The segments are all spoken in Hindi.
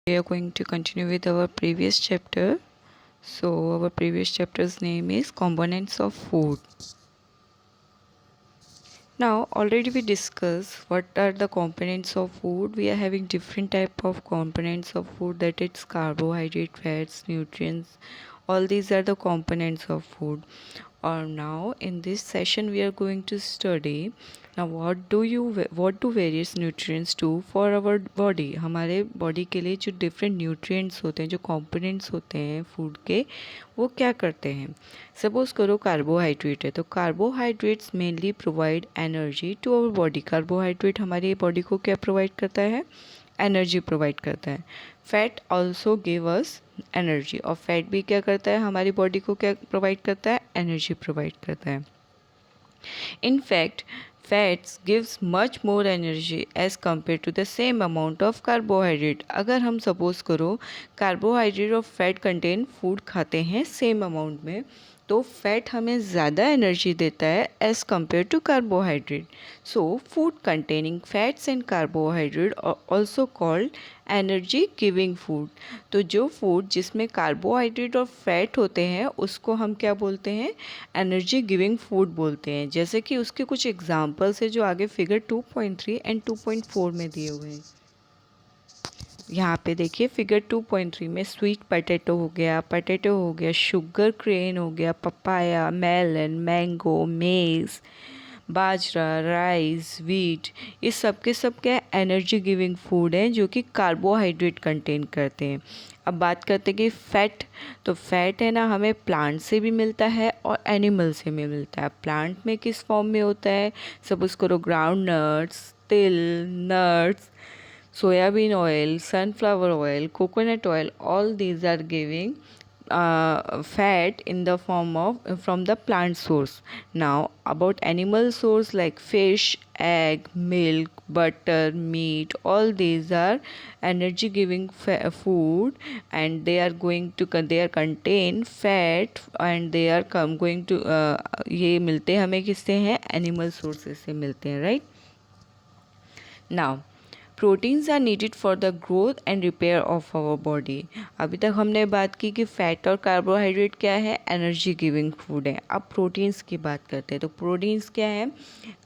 We are going to continue with our previous chapter. So our previous chapter's name is components of food. Now already we discussed what are the components of food. We are having different type of components of food, that it's carbohydrate, fats, nutrients. All these are the components of food. Or now in this session we are going to study now what do various nutrients do for our body. हमारे बॉडी के लिए जो डिफरेंट न्यूट्रिएंट्स होते हैं, जो कंपोनेंट्स होते हैं फूड के, वो क्या करते हैं. सपोज करो कार्बोहाइड्रेट है, तो carbohydrates mainly provide energy to our body. Carbohydrate हमारी बॉडी को क्या प्रोवाइड करता है? एनर्जी प्रोवाइड करता है. Fat also give us energy, और फैट भी क्या करता है? हमारी बॉडी को क्या प्रोवाइड करता है? एनर्जी प्रोवाइड करता है. In fact fats gives much more energy as compare to the same amount of carbohydrate. अगर हम सपोज करो कार्बोहाइड्रेट और फैट कंटेन फूड खाते हैं सेम अमाउंट में, तो फैट हमें ज़्यादा एनर्जी देता है as compare to carbohydrate. So food containing fats and carbohydrate also called energy giving food. तो जो फूड जिसमें कार्बोहाइड्रेट और फैट होते हैं उसको हम क्या बोलते हैं? एनर्जी गिविंग फूड बोलते हैं. जैसे कि उसके कुछ एग्जांपल्स है जो आगे फिगर 2.3 एंड 2.4 में दिए हुए हैं. यहाँ पे देखिए फिगर 2.3 में स्वीट पटेटो हो गया, शुगर क्रेन हो गया, पपाया, मेलन, मैंगो, मेज, बाजरा, राइस, वीट, ये सब के सब क्या एनर्जी गिविंग फूड हैं जो कि कार्बोहाइड्रेट कंटेन करते हैं. अब बात करते हैं कि फ़ैट. तो फैट है ना, हमें प्लांट से भी मिलता है और एनिमल से भी मिलता है. प्लांट में किस फॉर्म में होता है? सपोज करो ग्राउंड नट्स, तिल, nuts, soybean oil, sunflower oil, coconut oil, all these are giving fat in the form of from the plant source. Now about animal source like fish, egg, milk, butter, meat, all these are energy giving food, and they are contain fat, and they are going to ये मिलते हैं हमें किससे हैं? एनिमल सोर्सेज से मिलते हैं, right. Now proteins are needed for the growth and repair of our body. अभी तक हमने बात की कि फैट और कार्बोहाइड्रेट क्या है? एनर्जी गिविंग फूड है. अब प्रोटीन्स की बात करते हैं. तो प्रोटीन्स क्या है?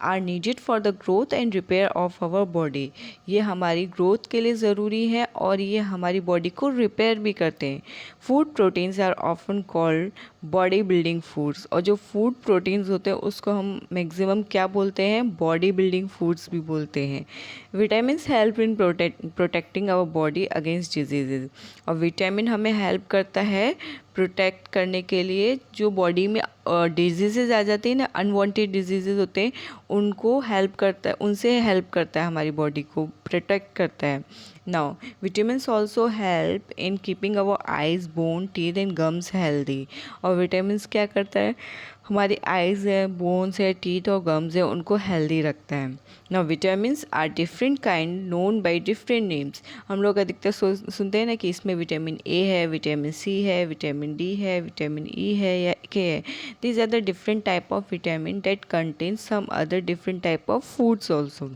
Are needed for the growth and repair of our body. ये हमारी ग्रोथ के लिए ज़रूरी है और ये हमारी बॉडी को रिपेयर भी करते हैं. Food proteins are often called body building foods. और जो फूड प्रोटीन्स होते हैं उसको हम मैक्सिमम क्या बोलते हैं? बॉडी बिल्डिंग फूड्स भी बोलते हैं. Vitamins help in protecting our body against diseases. और विटामिन हमें हेल्प करता है प्रोटेक्ट करने के लिए. जो बॉडी में डिजीजेज आ जाती हैं ना, अनवांटेड डिजीजेज होते हैं, उनको हेल्प करता है, उनसे हेल्प करता है, हमारी बॉडी को प्रोटेक्ट करता है. Now vitamins also help in keeping our eyes, bone, teeth and gums healthy. और विटामिन्स क्या करता है? हमारी आइज़ है, बोन्स है, टीथ और गम्स है, उनको हेल्दी रखता है. Now vitamins are different kind known by different names. हम लोग अधिकतर सुनते हैं ना कि इसमें विटामिन ए है, विटामिन सी है, विटामिन डी है, विटामिन ई है या के है. These are the different type of vitamin that contain some other different type of foods also.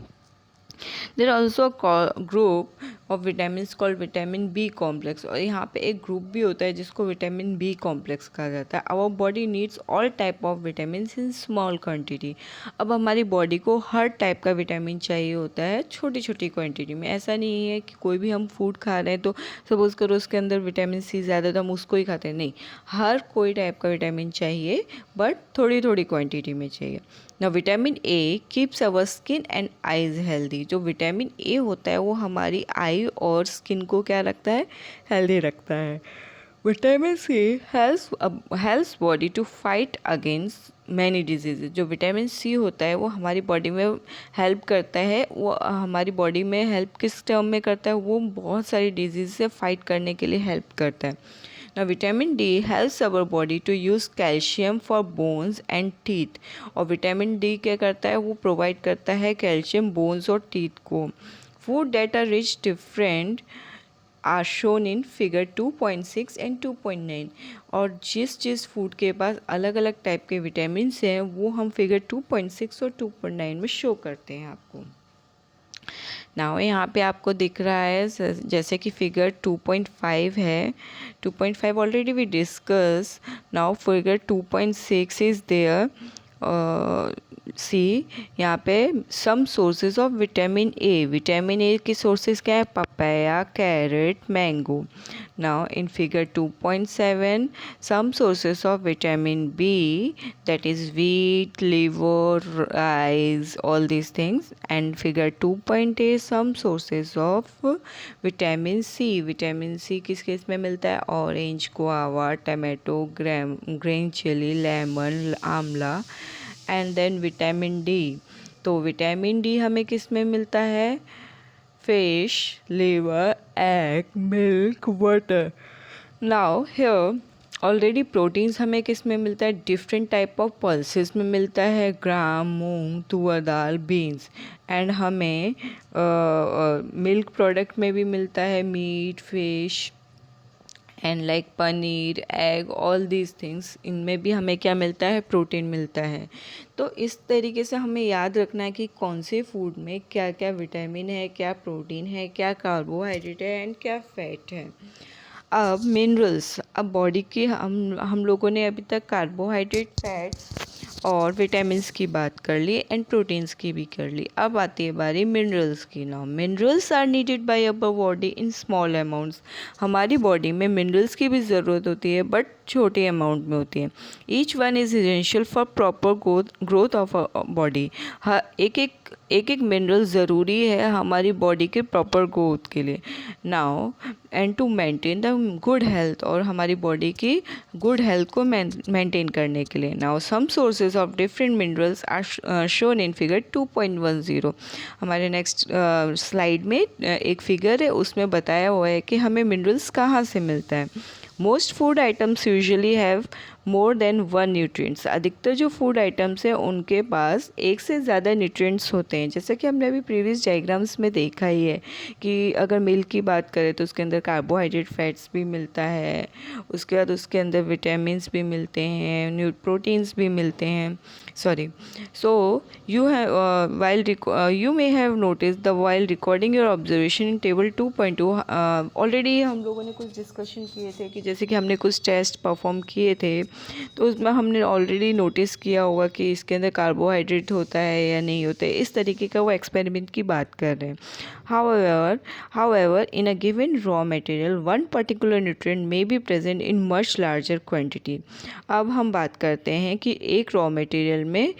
There also group of vitamin called vitamin B complex. और यहाँ पे एक ग्रुप भी होता है जिसको विटामिन बी कॉम्प्लेक्स कहा जाता है. Our body needs all type of vitamin in small quantity. अब हमारी बॉडी को हर टाइप का विटामिन चाहिए होता है छोटी छोटी क्वांटिटी में. ऐसा नहीं है कि कोई भी हम फूड खा रहे हैं तो सपोज करो उसके अंदर विटामिन सी ज़्यादा तो हम उसको ही खाते हैं. नहीं, हर कोई टाइप का विटामिन चाहिए, बट थोड़ी थोड़ी क्वान्टिटी में चाहिए. ना vitamin A keeps our skin and eyes healthy. जो विटामिन ए होता है वो हमारी आई और स्किन को क्या रखता है? हेल्दी रखता है. Vitamin C helps body to fight against many disease. जो विटामिन सी होता है वो हमारी बॉडी में हेल्प करता है. वो हमारी बॉडी में हेल्प किस टर्म में करता है? वो बहुत सारी डिजीज़ से फाइट करने के लिए हेल्प करता है. Now vitamin D helps our body to use calcium for bones and teeth. और विटामिन डी क्या करता है? वो प्रोवाइड करता है कैल्शियम बोन्स और टीथ को. Food that are rich different are shown in figure 2.6 and 2.9. और जिस फूड के पास अलग अलग टाइप के विटामिन हैं वो हम फिगर 2.6 और 2.9 में शो करते हैं आपको. नाउ यहाँ पे आपको दिख रहा है जैसे कि फिगर 2.5 है. 2.5 already we discuss. Now figure 2.6 is there. See यहाँ पे some sources of vitamin A. Vitamin A की सोर्सेज क्या है? Papaya, carrot, mango. Now in figure 2.7 some sources of vitamin B, that is wheat, liver, rice, all these things. And figure 2.8 some sources of vitamin C. vitamin C किस केस में मिलता है? Orange, guava, tomato, green chilli, lemon, आंवला. And then vitamin D. तो विटामिन डी हमें किस में मिलता है? Fish, liver, egg, milk, water. Now here already proteins हमें किस में मिलता है? डिफरेंट टाइप ऑफ पल्सेस में मिलता है. Gram, moong, tuar dal, beans. And हमें मिल्क प्रोडक्ट में भी मिलता है meat, fish and like paneer, egg, all these things. इनमें भी हमें क्या मिलता है? प्रोटीन मिलता है. तो इस तरीके से हमें याद रखना है कि कौन से फूड में क्या क्या विटामिन है, क्या प्रोटीन है, क्या कार्बोहाइड्रेट है एंड क्या फैट है. अब मिनरल्स. अब बॉडी की हम लोगों ने अभी तक कार्बोहाइड्रेट, फैट्स और विटामिन्स की बात कर ली एंड प्रोटीन्स की भी कर ली. अब आती है बारी मिनरल्स की. Now minerals are needed by our body in small amounts. हमारी बॉडी में मिनरल्स की भी ज़रूरत होती है बट छोटे अमाउंट में होती है. Each one is essential for proper growth of body. एक एक मिनरल ज़रूरी है हमारी बॉडी के प्रॉपर ग्रोथ के लिए. Now and to maintain the good health, और हमारी बॉडी की गुड हेल्थ को मेंटेन करने के लिए. Now some sources of different minerals are shown in figure 2.10. हमारे नेक्स्ट स्लाइड में एक फिगर है, उसमें बताया हुआ है कि हमें मिनरल्स कहाँ से मिलता है. Most food items usually have more than one nutrients. अधिकतर जो फूड आइटम्स हैं उनके पास एक से ज़्यादा न्यूट्रिएंट्स होते हैं. जैसे कि हमने अभी प्रीवियस डायग्राम्स में देखा ही है कि अगर मिल्क की बात करें तो उसके अंदर कार्बोहाइड्रेट, फैट्स भी मिलता है. उसके बाद उसके अंदर विटामिन्स भी मिलते हैं, प्रोटीन्स भी मिलते हैं. Sorry. So you may have noticed the while recording your observation in table 2.2. Already हम लोगों ने कुछ डिस्कशन किए थे कि जैसे कि हमने कुछ टेस्ट परफॉर्म किए थे तो उसमें हमने ऑलरेडी नोटिस किया होगा कि इसके अंदर कार्बोहाइड्रेट होता है या नहीं होता है. इस तरीके का वो एक्सपेरिमेंट की बात कर रहे हैं. However, in a given raw material, one particular nutrient may be present in much larger quantity. अब हम बात करते हैं कि एक रॉ मटेरियल में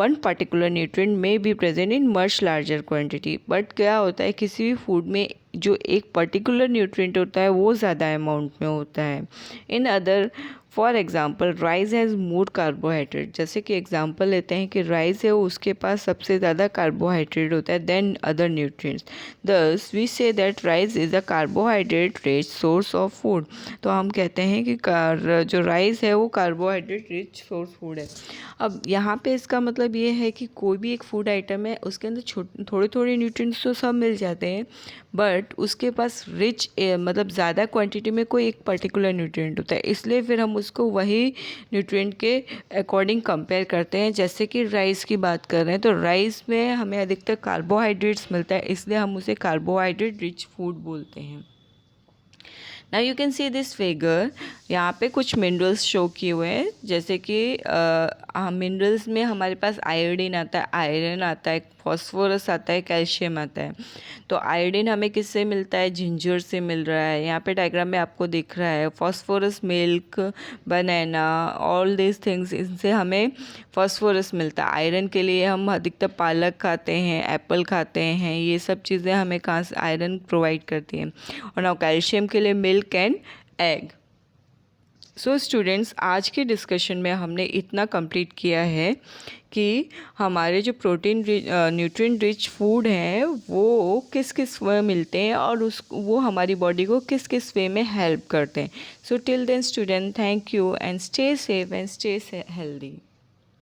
one particular nutrient may be present in much larger quantity. But क्या होता है किसी भी फूड में जो एक पर्टिकुलर न्यूट्रिएंट होता है वो ज़्यादा अमाउंट में होता है. In other for example rice has more carbohydrate. जैसे कि एग्जांपल लेते हैं कि राइस है उसके पास सबसे ज़्यादा कार्बोहाइड्रेट होता है than other nutrients. Thus we say that rice is a carbohydrate rich source of food. तो हम कहते हैं कि जो राइस है वो कार्बोहाइड्रेट रिच सोर्स फूड है. अब यहाँ पे इसका मतलब ये है कि कोई भी एक फूड आइटम है उसके अंदर थोड़े थोड़े न्यूट्रिएंट्स तो सब मिल जाते हैं बट उसके पास रिच मतलब ज़्यादा क्वांटिटी में कोई एक पर्टिकुलर न्यूट्रिएंट होता है. इसलिए फिर हम उसको वही न्यूट्रिएंट के अकॉर्डिंग कंपेयर करते हैं. जैसे कि राइस की बात कर रहे हैं तो राइस में हमें अधिकतर कार्बोहाइड्रेट्स मिलता है इसलिए हम उसे कार्बोहाइड्रेट रिच फूड बोलते हैं. Now you can see this figure. यहाँ पे कुछ मिनरल्स शो किए हुए हैं जैसे कि मिनरल्स में हमारे पास आयोडीन आता है, आयरन आता है, फॉस्फोरस आता है, कैल्शियम आता है. तो आयोडीन हमें किससे मिलता है? जिंजर से मिल रहा है. यहाँ पे डायग्राम में आपको दिख रहा है. Phosphorus milk, banana, all this things, इनसे हमें फॉस्फोरस मिलता है. आयरन के लिए हम अधिकतर पालक खाते हैं, एप्पल खाते हैं. ये सब चीज़ें हमें कहाँ से आयरन प्रोवाइड करती हैं. और नाउ कैल्शियम के लिए milk and egg. So students, आज के डिस्कशन में हमने इतना कंप्लीट किया है कि हमारे जो प्रोटीन न्यूट्रिएंट रिच फूड हैं वो किस किस वे मिलते हैं और वो हमारी बॉडी को किस किस वे में हेल्प करते हैं. So till then student, thank you and stay safe and stay healthy.